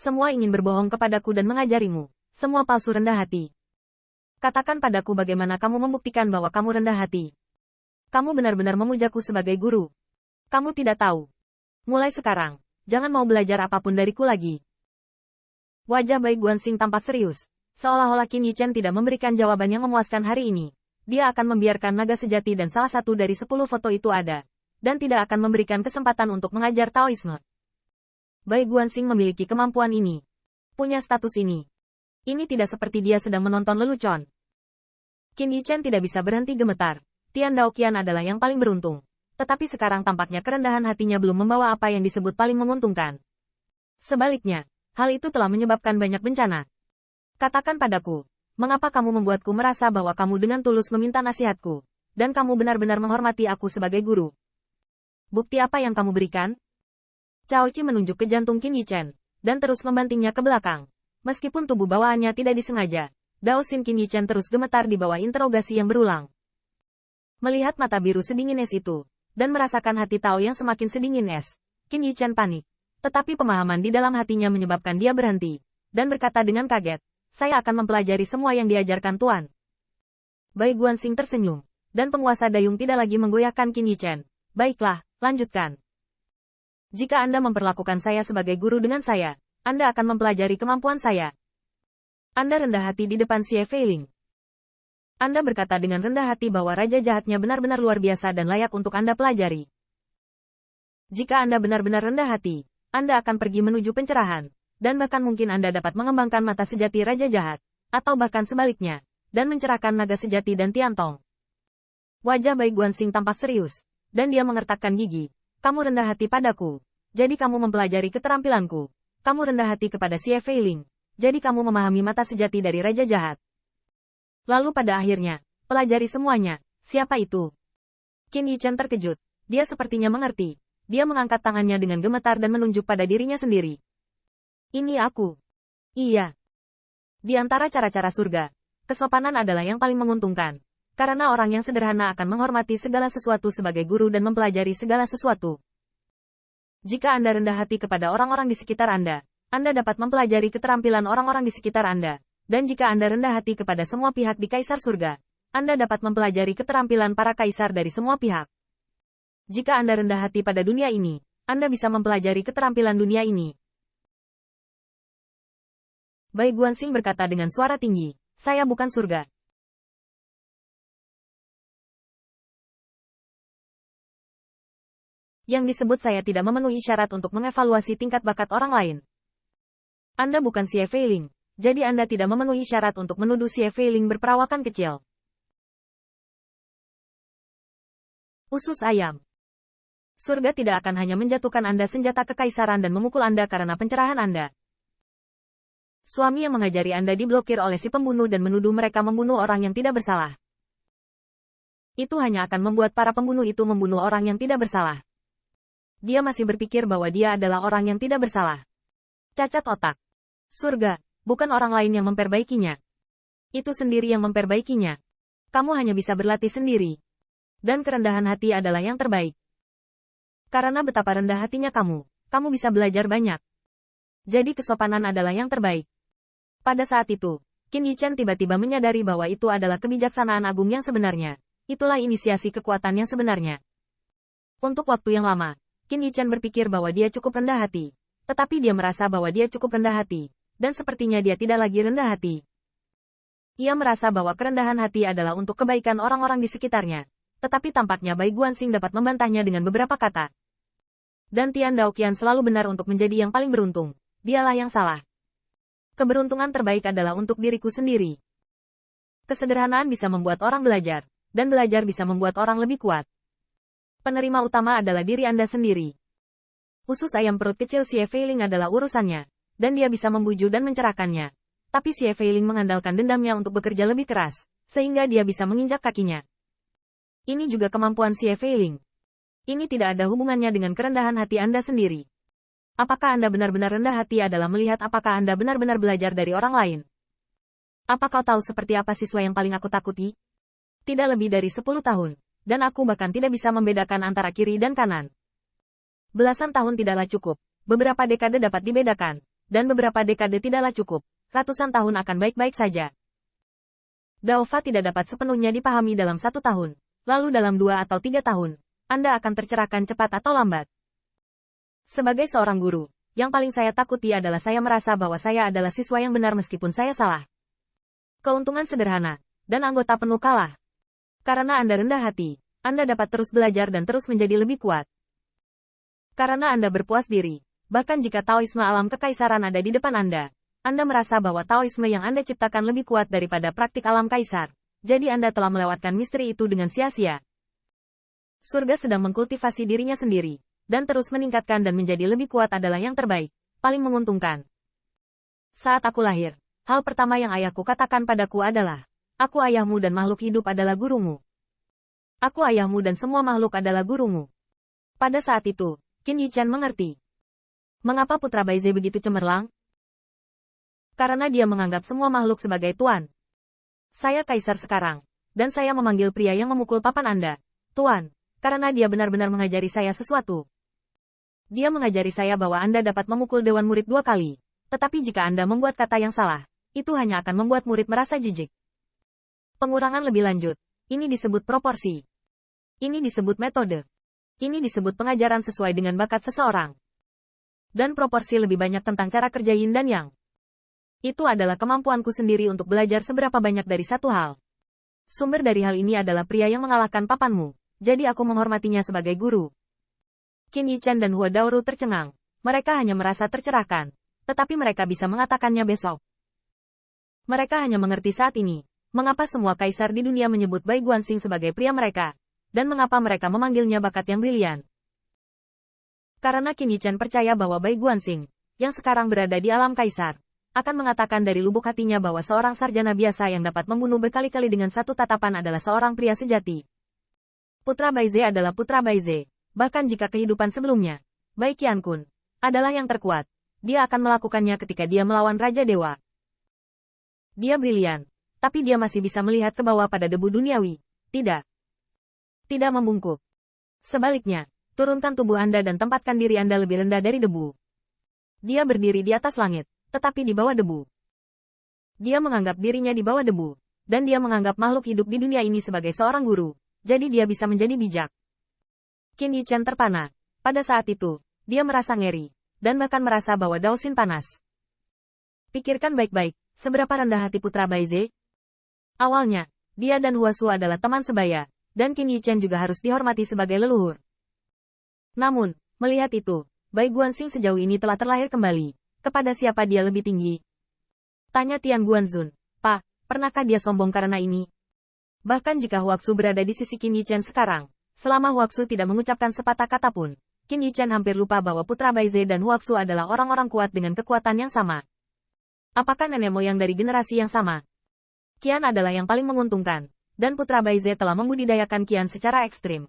Semua ingin berbohong kepadaku dan mengajarimu. Semua palsu rendah hati. Katakan padaku bagaimana kamu membuktikan bahwa kamu rendah hati. Kamu benar-benar memujaku sebagai guru. Kamu tidak tahu. Mulai sekarang, jangan mau belajar apapun dariku lagi. Wajah Bai Guanxing tampak serius. Seolah-olah Qin Yichen tidak memberikan jawaban yang memuaskan hari ini. Dia akan membiarkan naga sejati dan salah satu dari 10 foto itu ada. Dan tidak akan memberikan kesempatan untuk mengajar Taoisme. Bai Guanxing memiliki kemampuan ini. Punya status ini. Ini tidak seperti dia sedang menonton lelucon. Qin Yichen tidak bisa berhenti gemetar. Tian Daoqian adalah yang paling beruntung. Tetapi sekarang tampaknya kerendahan hatinya belum membawa apa yang disebut paling menguntungkan. Sebaliknya, hal itu telah menyebabkan banyak bencana. Katakan padaku, mengapa kamu membuatku merasa bahwa kamu dengan tulus meminta nasihatku, dan kamu benar-benar menghormati aku sebagai guru? Bukti apa yang kamu berikan? Cao Qi menunjuk ke jantung Qin Yichen, dan terus membantingnya ke belakang. Meskipun tubuh bawaannya tidak disengaja, Daosin Qin Yichen terus gemetar di bawah interogasi yang berulang. Melihat mata biru sedingin es itu, dan merasakan hati Tao yang semakin sedingin es, Qin Yichen panik. Tetapi pemahaman di dalam hatinya menyebabkan dia berhenti, dan berkata dengan kaget, saya akan mempelajari semua yang diajarkan Tuan. Bai Guanxing tersenyum, dan penguasa dayung tidak lagi menggoyahkan Qin Yichen. Baiklah, lanjutkan. Jika Anda memperlakukan saya sebagai guru dengan saya, Anda akan mempelajari kemampuan saya. Anda rendah hati di depan Xie Feiling. Anda berkata dengan rendah hati bahwa raja jahatnya benar-benar luar biasa dan layak untuk Anda pelajari. Jika Anda benar-benar rendah hati, Anda akan pergi menuju pencerahan, dan bahkan mungkin Anda dapat mengembangkan mata sejati raja jahat, atau bahkan sebaliknya, dan mencerahkan naga sejati dan Tiantong. Wajah Bai Guanxing tampak serius, dan dia mengertakkan gigi. Kamu rendah hati padaku, jadi kamu mempelajari keterampilanku. Kamu rendah hati kepada Xie Feiling, jadi kamu memahami mata sejati dari raja jahat. Lalu pada akhirnya, pelajari semuanya. Siapa itu? Qin Yichen terkejut. Dia sepertinya mengerti. Dia mengangkat tangannya dengan gemetar dan menunjuk pada dirinya sendiri. Ini aku. Iya. Di antara cara-cara surga, kesopanan adalah yang paling menguntungkan. Karena orang yang sederhana akan menghormati segala sesuatu sebagai guru dan mempelajari segala sesuatu. Jika Anda rendah hati kepada orang-orang di sekitar Anda dapat mempelajari keterampilan orang-orang di sekitar Anda. Dan jika Anda rendah hati kepada semua pihak di Kaisar Surga, Anda dapat mempelajari keterampilan para kaisar dari semua pihak. Jika Anda rendah hati pada dunia ini, Anda bisa mempelajari keterampilan dunia ini. Bai Guanxing berkata dengan suara tinggi, saya bukan surga. Yang disebut saya tidak memenuhi syarat untuk mengevaluasi tingkat bakat orang lain. Anda bukan Xie Feiling. Jadi Anda tidak memenuhi syarat untuk menuduh Xie Feiling berperawakan kecil. Usus ayam. Surga tidak akan hanya menjatuhkan Anda senjata kekaisaran dan memukul Anda karena pencerahan Anda. Suami yang mengajari Anda diblokir oleh si pembunuh dan menuduh mereka membunuh orang yang tidak bersalah. Itu hanya akan membuat para pembunuh itu membunuh orang yang tidak bersalah. Dia masih berpikir bahwa dia adalah orang yang tidak bersalah. Cacat otak. Surga. Bukan orang lain yang memperbaikinya. Itu sendiri yang memperbaikinya. Kamu hanya bisa berlatih sendiri. Dan kerendahan hati adalah yang terbaik. Karena betapa rendah hatinya kamu bisa belajar banyak. Jadi kesopanan adalah yang terbaik. Pada saat itu, Qin Yichen tiba-tiba menyadari bahwa itu adalah kebijaksanaan agung yang sebenarnya. Itulah inisiasi kekuatan yang sebenarnya. Untuk waktu yang lama, Qin Yichen berpikir bahwa dia cukup rendah hati. Tetapi dia merasa bahwa dia cukup rendah hati. Dan sepertinya dia tidak lagi rendah hati. Ia merasa bahwa kerendahan hati adalah untuk kebaikan orang-orang di sekitarnya. Tetapi tampaknya Bai Guanxing dapat membantahnya dengan beberapa kata. Dan Tian Daoqian selalu benar untuk menjadi yang paling beruntung. Dialah yang salah. Keberuntungan terbaik adalah untuk diriku sendiri. Kesederhanaan bisa membuat orang belajar. Dan belajar bisa membuat orang lebih kuat. Penerima utama adalah diri Anda sendiri. Usus ayam perut kecil Xie Feiling adalah urusannya. Dan dia bisa membujuk dan mencerahkannya. Tapi Xie Feiling mengandalkan dendamnya untuk bekerja lebih keras, sehingga dia bisa menginjak kakinya. Ini juga kemampuan Xie Feiling. Ini tidak ada hubungannya dengan kerendahan hati Anda sendiri. Apakah Anda benar-benar rendah hati adalah melihat apakah Anda benar-benar belajar dari orang lain? Apa kau tahu seperti apa siswa yang paling aku takuti? Tidak lebih dari 10 tahun, dan aku bahkan tidak bisa membedakan antara kiri dan kanan. Belasan tahun tidaklah cukup, beberapa dekade dapat dibedakan. dan beberapa dekade tidaklah cukup. Ratusan tahun akan baik-baik saja. Daova tidak dapat sepenuhnya dipahami dalam 1 tahun. Lalu dalam 2 atau 3 tahun, Anda akan tercerahkan cepat atau lambat. Sebagai seorang guru, yang paling saya takuti adalah saya merasa bahwa saya adalah siswa yang benar meskipun saya salah. Keuntungan sederhana, dan anggota penuh kalah. Karena Anda rendah hati, Anda dapat terus belajar dan terus menjadi lebih kuat. Karena Anda berpuas diri, bahkan jika Taoisme alam kekaisaran ada di depan Anda merasa bahwa Taoisme yang Anda ciptakan lebih kuat daripada praktik alam kaisar. Jadi Anda telah melewatkan misteri itu dengan sia-sia. Surga sedang mengkultivasi dirinya sendiri, dan terus meningkatkan dan menjadi lebih kuat adalah yang terbaik, paling menguntungkan. Saat aku lahir, hal pertama yang ayahku katakan padaku adalah, aku ayahmu dan makhluk hidup adalah gurumu. Aku ayahmu dan semua makhluk adalah gurumu. Pada saat itu, Qin Yichan mengerti. Mengapa Putra Baize begitu cemerlang? Karena dia menganggap semua makhluk sebagai tuan. Saya kaisar sekarang, dan saya memanggil pria yang memukul papan Anda, Tuan, karena dia benar-benar mengajari saya sesuatu. Dia mengajari saya bahwa Anda dapat memukul Dewan Murid 2 kali, tetapi jika Anda membuat kata yang salah, itu hanya akan membuat murid merasa jijik. Pengurangan lebih lanjut, ini disebut proporsi. Ini disebut metode. Ini disebut pengajaran sesuai dengan bakat seseorang. Dan proporsi lebih banyak tentang cara kerja yin dan yang. Itu adalah kemampuanku sendiri untuk belajar seberapa banyak dari satu hal. Sumber dari hal ini adalah pria yang mengalahkan papanmu, jadi aku menghormatinya sebagai guru. Qin Yichan dan Hua Daoru tercengang. Mereka hanya merasa tercerahkan, tetapi mereka bisa mengatakannya besok. Mereka hanya mengerti saat ini, mengapa semua kaisar di dunia menyebut Bai Guanxing sebagai pria mereka, dan mengapa mereka memanggilnya bakat yang brilian. Karena Qin Yichan percaya bahwa Bai Guanxing, yang sekarang berada di alam kaisar, akan mengatakan dari lubuk hatinya bahwa seorang sarjana biasa yang dapat membunuh berkali-kali dengan satu tatapan adalah seorang pria sejati. Putra Baize adalah Putra Baize, bahkan jika kehidupan sebelumnya, Bai Qiankun, adalah yang terkuat, dia akan melakukannya ketika dia melawan Raja Dewa. Dia brilian, tapi dia masih bisa melihat ke bawah pada debu duniawi, tidak. Tidak membungkuk. Sebaliknya, turunkan tubuh Anda dan tempatkan diri Anda lebih rendah dari debu. Dia berdiri di atas langit, tetapi di bawah debu. Dia menganggap dirinya di bawah debu, dan dia menganggap makhluk hidup di dunia ini sebagai seorang guru, jadi dia bisa menjadi bijak. Qin Yichan terpana. Pada saat itu, dia merasa ngeri, dan bahkan merasa bahwa Daoxin panas. Pikirkan baik-baik, seberapa rendah hati Putra Baize? Awalnya, dia dan Huasu adalah teman sebaya, dan Qin Yichan juga harus dihormati sebagai leluhur. Namun, melihat itu, Bai Guanxing sejauh ini telah terlahir kembali. Kepada siapa dia lebih tinggi? Tanya Tian Guanzun. Pak, pernahkah dia sombong karena ini? Bahkan jika Huaxu berada di sisi Qin Yichan sekarang, selama Huaxu tidak mengucapkan sepatah kata pun, Qin Yichan hampir lupa bahwa Putra Baize dan Huaxu adalah orang-orang kuat dengan kekuatan yang sama. Apakah nenek moyang dari generasi yang sama? Qian adalah yang paling menguntungkan, dan Putra Baize telah membudidayakan Qian secara ekstrim.